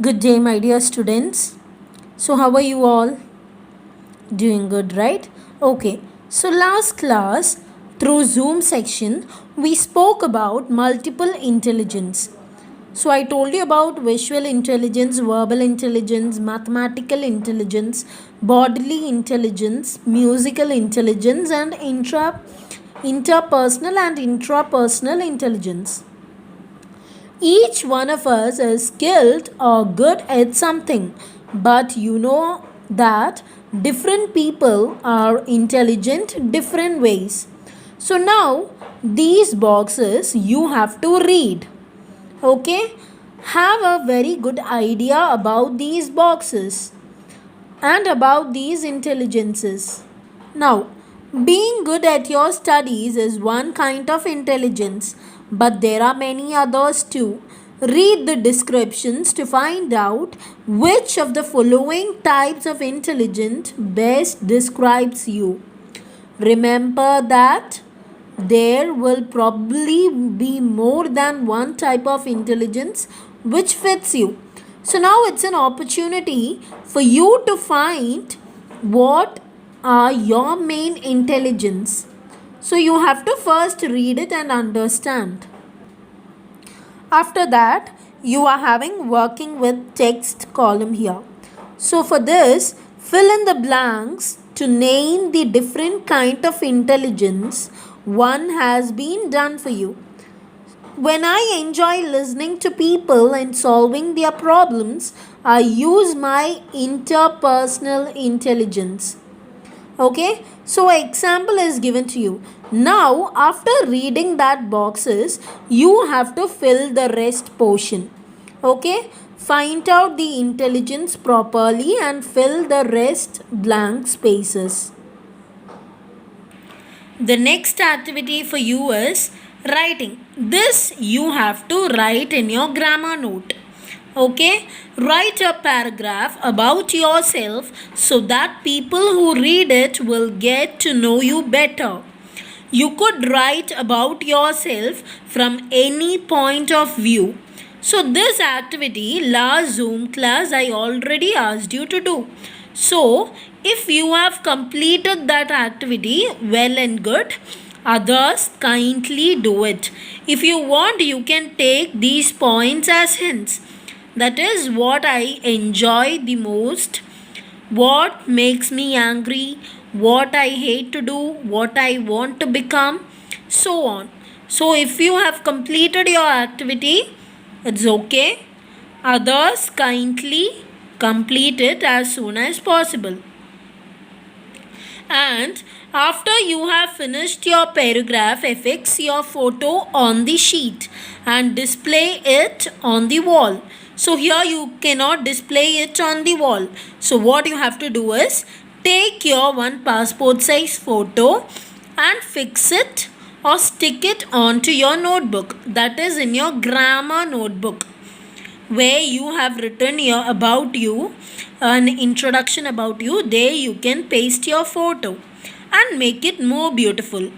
Good day, my dear students. So, how are you all? Doing good, right? Okay. So, last class, through Zoom section, we spoke about multiple intelligence. So, I told you about visual intelligence, verbal intelligence, mathematical intelligence, bodily intelligence, musical intelligence, and interpersonal and intrapersonal intelligence. Each one of us is skilled or good at something, but you know that different people are intelligent different ways. So now these boxes you have to read. Okay? Have a very good idea about these boxes and about these intelligences. Now, being good at your studies is one kind of intelligence, but there are many others too. Read the descriptions to find out which of the following types of intelligence best describes you. Remember that there will probably be more than one type of intelligence which fits you. So now it's an opportunity for you to find what are your main intelligence. So you have to first read it and understand. After that, you are having working with text column here. So for this, fill in the blanks to name the different kind of intelligence one has been done for you. When I enjoy listening to people and solving their problems, I use my interpersonal intelligence. Okay, so example is given to you. Now after reading that boxes, you have to fill the rest portion. Okay, find out the intelligence properly and fill the rest blank spaces. The next activity for you is writing. This you have to write in your grammar note. Okay, write a paragraph about yourself so that people who read it will get to know you better. You could write about yourself from any point of view. So, this activity, last Zoom class, I already asked you to do. So, if you have completed that activity, well and good. Others, kindly do it. If you want, you can take these points as hints. That is what I enjoy the most, what makes me angry, what I hate to do, what I want to become, so on. So, if you have completed your activity, it's okay. Others, kindly complete it as soon as possible. And after you have finished your paragraph, affix your photo on the sheet and display it on the wall. So here you cannot display it on the wall. So what you have to do is take your one passport size photo and fix it or stick it onto your notebook, that is in your grammar notebook, where you have written your about you, an introduction about you. There you can paste your photo and make it more beautiful.